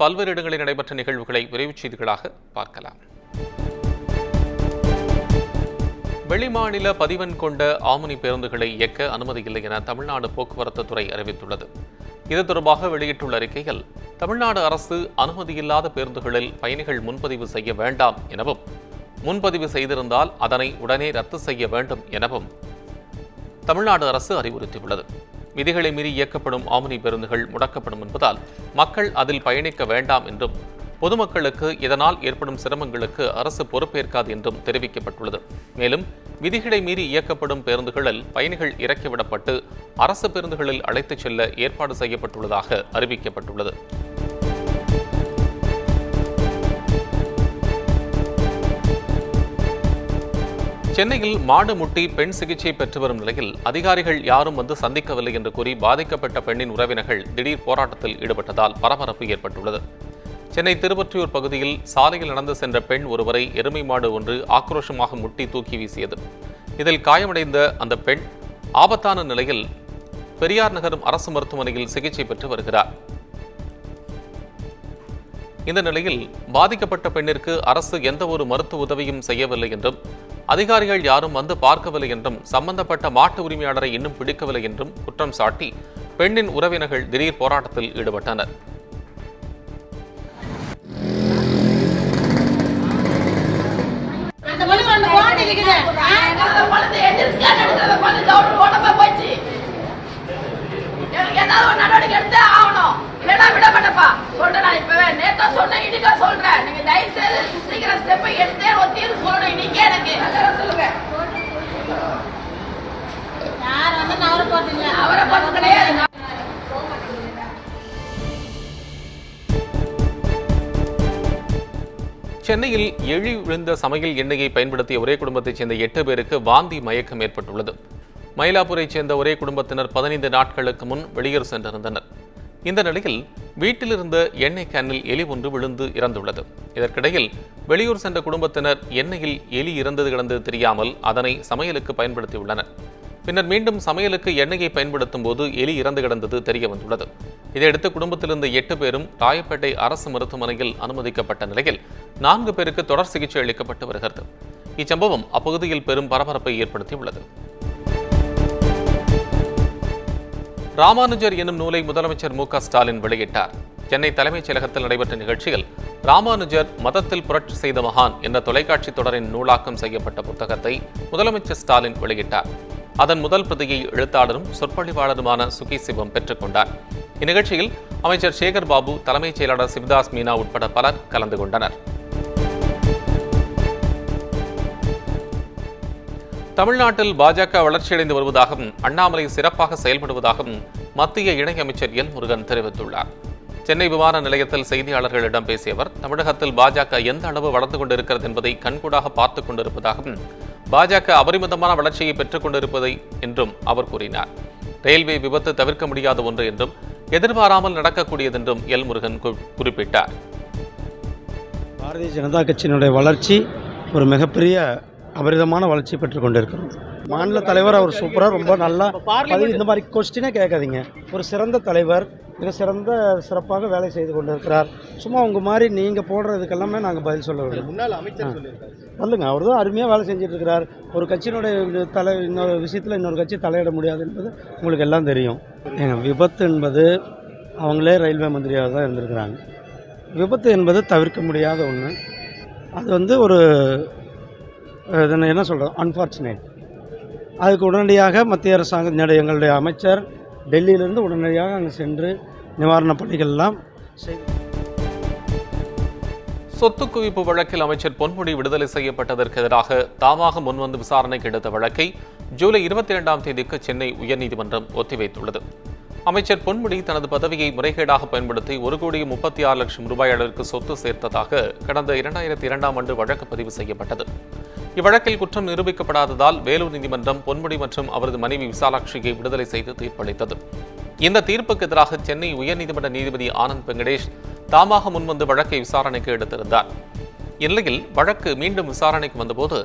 பல்வேறு இடங்களில் நடைபெற்ற நிகழ்வுகளை விரைவுச் செய்திகளாக பார்க்கலாம். வெளிமாநில பதிவெண் கொண்ட ஆம்னி பேருந்துகளை இயக்க அனுமதியில்லை என தமிழ்நாடு போக்குவரத்து துறை அறிவித்துள்ளது. இது தொடர்பாக வெளியிட்டுள்ள அறிக்கையில், தமிழ்நாடு அரசு அனுமதியில்லாத பேருந்துகளில் பயணிகள் முன்பதிவு செய்ய வேண்டாம் எனவும், முன்பதிவு செய்திருந்தால் அதனை உடனே ரத்து செய்ய வேண்டும் எனவும் தமிழ்நாடு அரசு அறிவுறுத்தியுள்ளது. விதிகளை மீறி இயக்கப்படும் ஆம்னி பேருந்துகள் முடக்கப்படும் என்பதால் மக்கள் அதில் பயணிக்க வேண்டாம் என்றும், பொதுமக்களுக்கு இதனால் ஏற்படும் சிரமங்களுக்கு அரசு பொறுப்பேற்காது என்றும் தெரிவிக்கப்பட்டுள்ளது. மேலும் விதிகளை மீறி இயக்கப்படும் பேருந்துகளில் பயணிகள் இறக்கிவிடப்பட்டு அரசு பேருந்துகளில் அழைத்துச் செல்ல ஏற்பாடு செய்யப்பட்டுள்ளதாக அறிவிக்கப்பட்டுள்ளது. சென்னையில் மாடு முட்டி பெண் சிகிச்சை பெற்று வரும் நிலையில் அதிகாரிகள் யாரும் வந்து சந்திக்கவில்லை என்று கூறி பாதிக்கப்பட்ட பெண்ணின் உறவினர்கள் திடீர் போராட்டத்தில் ஈடுபட்டதால் பரபரப்பு ஏற்பட்டுள்ளது. சென்னை திருவொற்றியூர் பகுதியில் சாலையில் நடந்து சென்ற பெண் ஒருவரை எருமை மாடு ஒன்று ஆக்ரோஷமாக முட்டி தூக்கி வீசியது. இதில் காயமடைந்த அந்த பெண் ஆபத்தான நிலையில் பெரியார் நகர் அரசு மருத்துவமனையில் சிகிச்சை பெற்று வருகிறார். இந்த நிலையில் பாதிக்கப்பட்ட பெண்ணிற்கு அரசு எந்த ஒரு மருத்துவ உதவியும் செய்யவில்லை என்றும், அதிகாரிகள் யாரும் வந்து பார்க்கவில்லை என்றும், சம்பந்தப்பட்ட மாட்டு உரிமையாளரை இன்னும் பிடிக்கவில்லை என்றும் குற்றம் சாட்டி பெண்ணின் உறவினர்கள் திடீர் போராட்டத்தில் ஈடுபட்டனர். சென்னையில் எழி விழுந்த சமையல் எண்ணெயை பயன்படுத்திய ஒரே குடும்பத்தைச் சேர்ந்த 8 பேருக்கு வாந்தி மயக்கம் ஏற்பட்டுள்ளது. மயிலாப்பூரைச் சேர்ந்த ஒரே குடும்பத்தினர் 15 நாட்களுக்கு முன் வெளியூர் சென்றிருந்தனர். இந்த நிலையில் வீட்டில் இருந்த எண்ணெய் கேனில் எலி ஒன்று விழுந்து இறந்துள்ளது. இதற்கிடையில் வெளியூர் சென்ற குடும்பத்தினர் எண்ணெயில் எலி இறந்தது கிடந்தது தெரியாமல் அதனை சமையலுக்கு பயன்படுத்தியுள்ளனர். பின்னர் மீண்டும் சமையலுக்கு எண்ணெயை பயன்படுத்தும் போது எலி இறந்து கிடந்தது தெரிய வந்துள்ளது. இதையடுத்து குடும்பத்திலிருந்து 8 பேரும் ராயப்பேட்டை அரசு மருத்துவமனையில் அனுமதிக்கப்பட்ட நிலையில் 4 பேருக்கு தொடர் சிகிச்சை அளிக்கப்பட்டு வருகிறது. இச்சம்பவம் அப்பகுதியில் பெரும் பரபரப்பை ஏற்படுத்தியுள்ளது. ராமானுஜர் என்னும் நூலை முதலமைச்சர் மு.க. ஸ்டாலின் வெளியிட்டார். சென்னை தலைமைச் செயலகத்தில் நடைபெற்ற நிகழ்ச்சியில் ராமானுஜர் மதத்தில் புரட்சி செய்த மகான் என்ற தொலைக்காட்சி தொடரின் நூலாக்கம் செய்யப்பட்ட புத்தகத்தை முதலமைச்சர் ஸ்டாலின் வெளியிட்டார். அதன் முதல் பிரதியை எழுத்தாளரும் சொற்பொழிவாளருமான சுகி சிவம் பெற்றுக் கொண்டார். இந்நிகழ்ச்சியில் அமைச்சர் சேகர் பாபு, தலைமைச் செயலாளர் சிவதாஸ் மீனா உட்பட பலர் கலந்து கொண்டனர். தமிழ்நாட்டில் பாஜக வளர்ச்சியடைந்து வருவதாகவும், அண்ணாமலை சிறப்பாக செயல்படுவதாகவும் மத்திய இணையமைச்சர் எல் முருகன் தெரிவித்துள்ளார். சென்னை விமான நிலையத்தில் செய்தியாளர்களிடம் பேசிய அவர், தமிழகத்தில் பாஜக எந்த அளவு வளர்ந்து கொண்டிருக்கிறது என்பதை கண்கூடாக பார்த்துக் கொண்டிருப்பதாகவும், பாஜக அபரிமிதமான வளர்ச்சியை பெற்றுக் கொண்டிருப்பதை என்றும் அவர் கூறினார். ரயில்வே விபத்து தவிர்க்க முடியாத ஒன்று என்றும், எதிர்பாராமல் நடக்கக்கூடியதென்றும் எல் முருகன் குறிப்பிட்டார். பாரதிய ஜனதா கட்சியினுடைய வளர்ச்சி ஒரு மிகப்பெரிய அபரிதமான வளர்ச்சி பெற்றுக் கொண்டிருக்கிறது. மாநில தலைவர் அவர் சூப்பராக ரொம்ப நல்லா இந்த மாதிரி கொஸ்டினே கேட்காதீங்க. ஒரு சிறந்த தலைவர், மிக சிறப்பாக வேலை செய்து கொண்டிருக்கிறார். சும்மா உங்கள் மாதிரி நீங்கள் போடுறதுக்கெல்லாமே நாங்கள் பதில் சொல்ல வேண்டும். முன்னாள் அமைச்சர் சொல்லுங்க, அவர் தான் அருமையாக வேலை செஞ்சுட்டு இருக்கிறார். ஒரு கட்சியினுடைய இன்னொரு விஷயத்தில் இன்னொரு கட்சி தலையிட முடியாது என்பது உங்களுக்கு எல்லாம் தெரியும். விபத்து என்பது அவங்களே ரயில்வே மந்திரியாக தான் இருந்திருக்கிறாங்க. விபத்து என்பது தவிர்க்க முடியாத ஒன்று. அது ஒரு என்ன சொல்கிறது, அன்ஃபார்ச்சுனேட். அதுக்கு உடனடியாக மத்திய அரசாங்க எங்களுடைய அமைச்சர் டெல்லியிலிருந்து உடனடியாக அங்கே சென்று நிவாரணப் பணிகள்லாம் சொத்து குவிப்பு வழக்கில் அமைச்சர் பொன்முடி விடுதலை செய்யப்பட்டதற்கு எதிராக தாமாக முன்வந்து விசாரணைக்கு எடுத்த வழக்கை ஜூலை 22ஆம் தேதிக்கு சென்னை உயர்நீதிமன்றம் ஒத்திவைத்துள்ளது. அமைச்சர் பொன்முடி தனது பதவியை முறைகேடாக பயன்படுத்தி 1,36,00,000 ரூபாய் அளவிற்கு சொத்து சேர்த்ததாக கடந்த 2002ஆம் ஆண்டு வழக்கு பதிவு செய்யப்பட்டது. இவ்வழக்கில் குற்றம் நிரூபிக்கப்படாததால் வேலூர் நீதிமன்றம் பொன்முடி மற்றும் அவரது மனைவி விசாலாட்சியை விடுதலை செய்து தீர்ப்பளித்தது. இந்த தீர்ப்புக்கு எதிராக சென்னை உயர்நீதிமன்ற நீதிபதி ஆனந்த் வெங்கடேஷ் தாமாக முன்வந்து வழக்கை விசாரணைக்கு எடுத்திருந்தார். இந்நிலையில் வழக்கு மீண்டும் விசாரணைக்கு வந்தபோது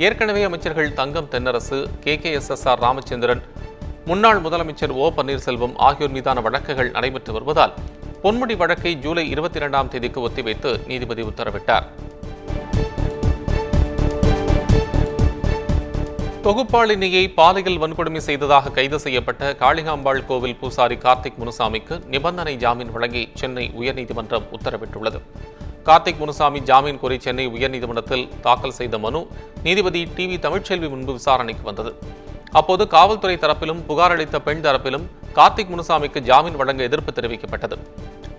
ஏற்கனவே அமைச்சர்கள் தங்கம் தென்னரசு, KKSSR ராமச்சந்திரன், முன்னாள் முதலமைச்சர் O. பன்னீர்செல்வம் ஆகியோர் மீதான வழக்குகள் நடைபெற்று வருவதால் பொன்முடி வழக்கை ஜூலை 22ஆம் தேதிக்கு ஒத்திவைத்து நீதிபதி உத்தரவிட்டார். தொகுப்பாளினியை பாலியல் வன்கொடுமை செய்ததாக கைது செய்யப்பட்ட காளிகாம்பாள் கோவில் பூசாரி கார்த்திக் முனுசாமிக்கு நிபந்தனை ஜாமீன் வழங்கி சென்னை உயர்நீதிமன்றம் உத்தரவிட்டுள்ளது. கார்த்திக் முனுசாமி ஜாமீன் கோரி சென்னை உயர்நீதிமன்றத்தில் தாக்கல் செய்த மனு நீதிபதி டிவி தமிழ்ச்செல்வி முன்பு விசாரணைக்கு வந்தது. அப்போது காவல்துறை தரப்பிலும் புகார் அளித்த பெண் தரப்பிலும் கார்த்திக் முனுசாமிக்கு ஜாமீன் வழங்க எதிர்ப்பு தெரிவிக்கப்பட்டது.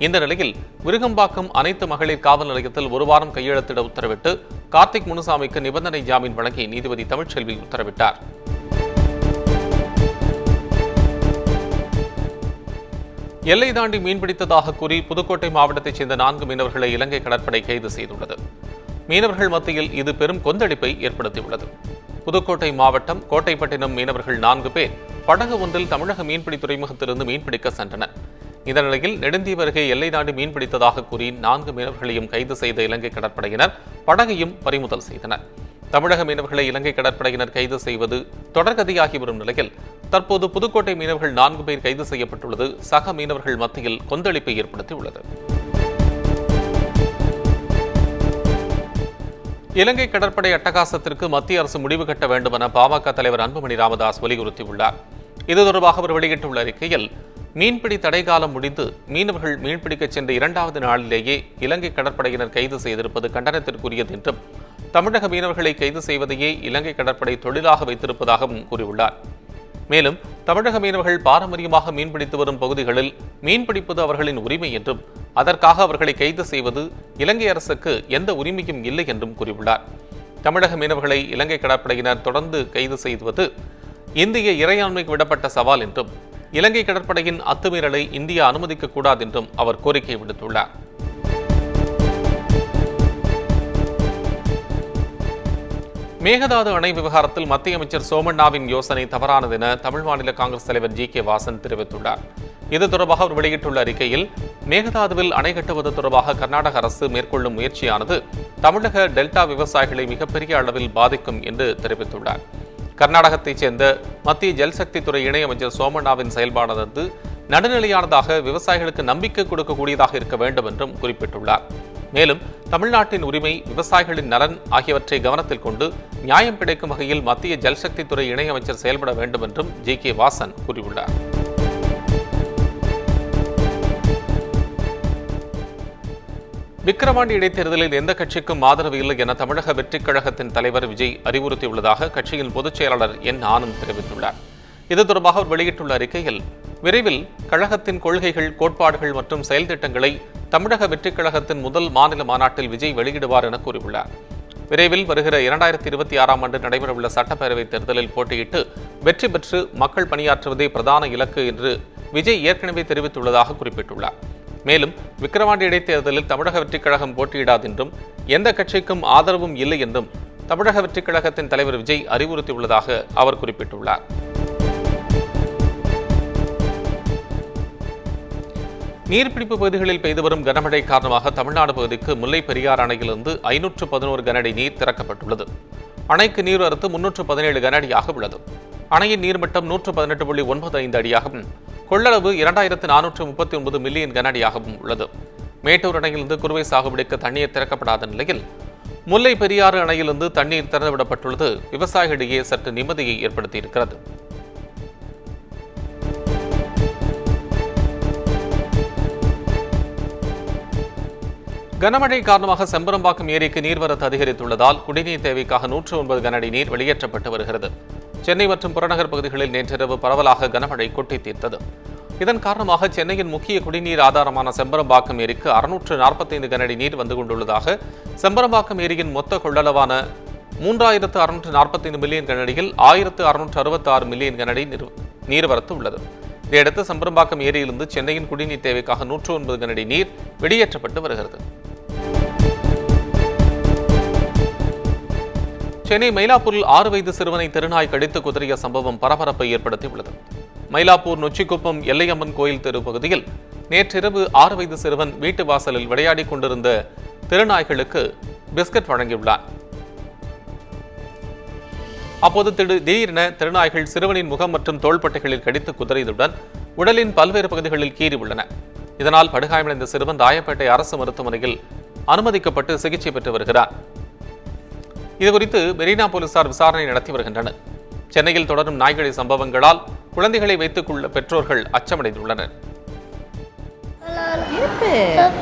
இந்த நிலையில் விருகம்பாக்கம் அனைத்து மகளிர் காவல் நிலையத்தில் ஒரு வாரம் கையெழுத்திட உத்தரவிட்டு கார்த்திக் முனுசாமிக்கு நிபந்தனை ஜாமீன் வழங்கி நீதிபதி தமிழ்ச்செல்வி உத்தரவிட்டார். எல்லை தாண்டி மீன்பிடித்ததாக கூறி புதுக்கோட்டை மாவட்டத்தைச் சேர்ந்த 4 மீனவர்களை இலங்கை கடற்படை கைது செய்துள்ளது. மீனவர்கள் மத்தியில் இது பெரும் கொந்தளிப்பை ஏற்படுத்தியுள்ளது. புதுக்கோட்டை மாவட்டம் கோட்டைப்பட்டினம் மீனவர்கள் 4 பேர் படகு ஒன்றில் தமிழக மீன்பிடி துறைமுகத்திலிருந்து மீன்பிடிக்க சென்றனர். இந்த நிலையில் நெடுந்தீவு அருகே எல்லை தாண்டி மீன்பிடித்ததாக கூறி 4 மீனவர்களையும் கைது செய்த இலங்கை கடற்படையினர் படகையும் பறிமுதல் செய்தனர். தமிழக மீனவர்களை இலங்கை கடற்படையினர் கைது செய்வது தொடர்கதையாகி வரும் நிலையில் தற்போது புதுக்கோட்டை மீனவர்கள் 4 பேர் கைது செய்யப்பட்டுள்ளது சக மீனவர்கள் மத்தியில் கொந்தளிப்பை ஏற்படுத்தியுள்ளது. இலங்கை கடற்படை அட்டகாசத்திற்கு மத்திய அரசு முடிவு கட்ட வேண்டும் என பாமக தலைவர் அன்புமணி ராமதாஸ் வலியுறுத்தியுள்ளார். இது தொடர்பாக அவர் வெளியிட்டுள்ள அறிக்கையில், மீன்பிடி தடை காலம் முடிந்து மீனவர்கள் மீன்பிடிக்கச் சென்ற 2வது நாளிலேயே இலங்கை கடற்படையினர் கைது செய்திருப்பது கண்டனத்திற்குரியது என்றும், தமிழக மீனவர்களை கைது செய்வதையே இலங்கை கடற்படை தொழிலாக வைத்திருப்பதாகவும் கூறியுள்ளார். மேலும் தமிழக மீனவர்கள் பாரம்பரியமாக மீன்பிடித்து வரும் பகுதிகளில் மீன்பிடிப்பது அவர்களின் உரிமை என்றும், அதற்காக அவர்களை கைது செய்வது இலங்கை அரசுக்கு எந்த உரிமையும் இல்லை என்றும் கூறியுள்ளார். தமிழக மீனவர்களை இலங்கை கடற்படையினர் தொடர்ந்து கைது செய்வது இந்திய இறையாண்மைக்கு விடப்பட்ட சவால் என்றும், இலங்கை கடற்படையின் அத்துமீறலை இந்தியா அனுமதிக்கக் கூடாது என்றும் அவர் கோரிக்கை விடுத்துள்ளார். மேகதாது அணை விவகாரத்தில் மத்திய அமைச்சர் சோமண்ணாவின் யோசனை தவறானது என தமிழ் மாநில காங்கிரஸ் தலைவர் ஜி.கே. வாசன் தெரிவித்துள்ளார். இது தொடர்பாக அவர் வெளியிட்டுள்ள அறிக்கையில், மேகதாதுவில் அணை கட்டுவது தொடர்பாக கர்நாடக அரசு மேற்கொள்ளும் முயற்சியானது தமிழக டெல்டா விவசாயிகளை மிகப்பெரிய அளவில் பாதிக்கும் என்று தெரிவித்துள்ளார். கர்நாடகத்தைச் சேர்ந்த மத்திய ஜல்சக்தி துறை இணையமைச்சர் சோமண்ணாவின் செயல்பாடானது நடுநிலையானதாக, விவசாயிகளுக்கு நம்பிக்கை கொடுக்கக்கூடியதாக இருக்க வேண்டும் என்றும் குறிப்பிட்டுள்ளார். மேலும் தமிழ்நாட்டின் உரிமை, விவசாயிகளின் நலன் ஆகியவற்றை கவனத்தில் கொண்டு நியாயம் கிடைக்கும் வகையில் மத்திய ஜல்சக்தி துறை இணையமைச்சர் செயல்பட வேண்டும் என்றும் ஜி.கே. வாசன் கூறியுள்ளார். விக்கிரவாண்டி இடைத்தேர்தலில் எந்த கட்சிக்கும் ஆதரவு இல்லை என தமிழக வெற்றிக் கழகத்தின் தலைவர் விஜய் அறிவுறுத்தியுள்ளதாக கட்சியின் பொதுச் செயலாளர் என். ஆனந்த் தெரிவித்துள்ளார். இது தொடர்பாக அவர் வெளியிட்டுள்ள அறிக்கையில், விரைவில் கழகத்தின் கொள்கைகள், கோட்பாடுகள் மற்றும் செயல் திட்டங்களை தமிழக வெற்றிக் கழகத்தின் முதல் மாநில மாநாட்டில் விஜய் வெளியிடுவார் என கூறியுள்ளார். விரைவில் வருகிற 2026ஆம் ஆண்டு நடைபெறவுள்ள சட்டப்பேரவைத் தேர்தலில் போட்டியிட்டு வெற்றி பெற்று மக்கள் பணியாற்றுவதே பிரதான இலக்கு என்று விஜய் ஏற்கனவே தெரிவித்துள்ளதாக குறிப்பிட்டுள்ளார். மேலும் விக்கிரவாண்டி இடைத்தேர்தலில் தமிழக வெற்றிக் கழகம் போட்டியிடாது என்றும், எந்த கட்சிக்கும் ஆதரவும் இல்லை என்றும் தமிழக வெற்றிக் கழகத்தின் தலைவர் விஜய் அறிவுறுத்தியுள்ளதாக அவர் குறிப்பிட்டுள்ளார். நீர்பிடிப்பு பகுதிகளில் பெய்து வரும் கனமழை காரணமாக தமிழ்நாடு பகுதிக்கு முல்லை பெரியாறு அணையிலிருந்து 511 கனஅடி நீர் திறக்கப்பட்டுள்ளது. அணைக்கு நீர் வரத்து 317 கனஅடியாக உள்ளது. அணையின் நீர்மட்டம் 118.95 அடியாகவும், கொள்ளளவு 2439 மில்லியன் கனஅடியாகவும் உள்ளது. மேட்டூர் அணையிலிருந்து குறுவை சாகுபடிக்கு தண்ணீர் திறக்கப்படாத நிலையில் முல்லை பெரியாறு அணையிலிருந்து தண்ணீர் திறந்துவிடப்பட்டுள்ளது விவசாயிகளிடையே சற்று நிம்மதியை ஏற்படுத்தியிருக்கிறது. கனமழை காரணமாக செம்பரம்பாக்கம் ஏரிக்கு நீர்வரத்து அதிகரித்துள்ளதால் குடிநீர் தேவைக்காக 109 கனஅடி நீர் வெளியேற்றப்பட்டு வருகிறது. சென்னை மற்றும் புறநகர் பகுதிகளில் நேற்றிரவு பரவலாக கனமழை கொட்டி தீர்த்தது. இதன் காரணமாக சென்னையின் முக்கிய குடிநீர் ஆதாரமான செம்பரம்பாக்கம் ஏரிக்கு 645 கனஅடி நீர் வந்து கொண்டுள்ளதாக செம்பரம்பாக்கம் ஏரியின் மொத்த கொள்ளளவான 3645 மில்லியன் கனஅடியில் 1666 மில்லியன் கனஅடி நீர்வரத்து உள்ளது. இதையடுத்து செம்பரம்பாக்கம் ஏரியிலிருந்து சென்னையின் குடிநீர் தேவைக்காக 109 கனஅடி நீர் வெளியேற்றப்பட்டு வருகிறது. சென்னை மயிலாப்பூரில் 6 வயது சிறுவனை தெருநாய் கடித்து குதறிய சம்பவம் பரபரப்பை ஏற்படுத்தியுள்ளது. மயிலாப்பூர் நொச்சிக்குப்பம் எல்லையம்மன் கோயில் தெரு பகுதியில் நேற்றிரவு 6 வயது சிறுவன் வீட்டு வாசலில் விளையாடிக் கொண்டிருந்த தெருநாய்களுக்கு பிஸ்கட் வழங்கியுள்ளார். அப்போது திடீரென தெருநாய்கள் சிறுவனின் முகம் மற்றும் தோள்பட்டைகளில் கடித்து குதறியதுடன் உடலின் பல்வேறு பகுதிகளில் கீறி உள்ளன. இதனால் படுகாயமடைந்த சிறுவன் ராயப்பேட்டை அரசு மருத்துவமனையில் அனுமதிக்கப்பட்டு சிகிச்சை பெற்று வருகிறார். இதுகுறித்து மெரினா போலீசார் விசாரணை நடத்தி வருகின்றனர். சென்னையில் தொடரும் நாய்கடி சம்பவங்களால் குழந்தைகளை வைத்துக் கொள்ள பெற்றோர்கள் அச்சமடைந்துள்ளனர். Sub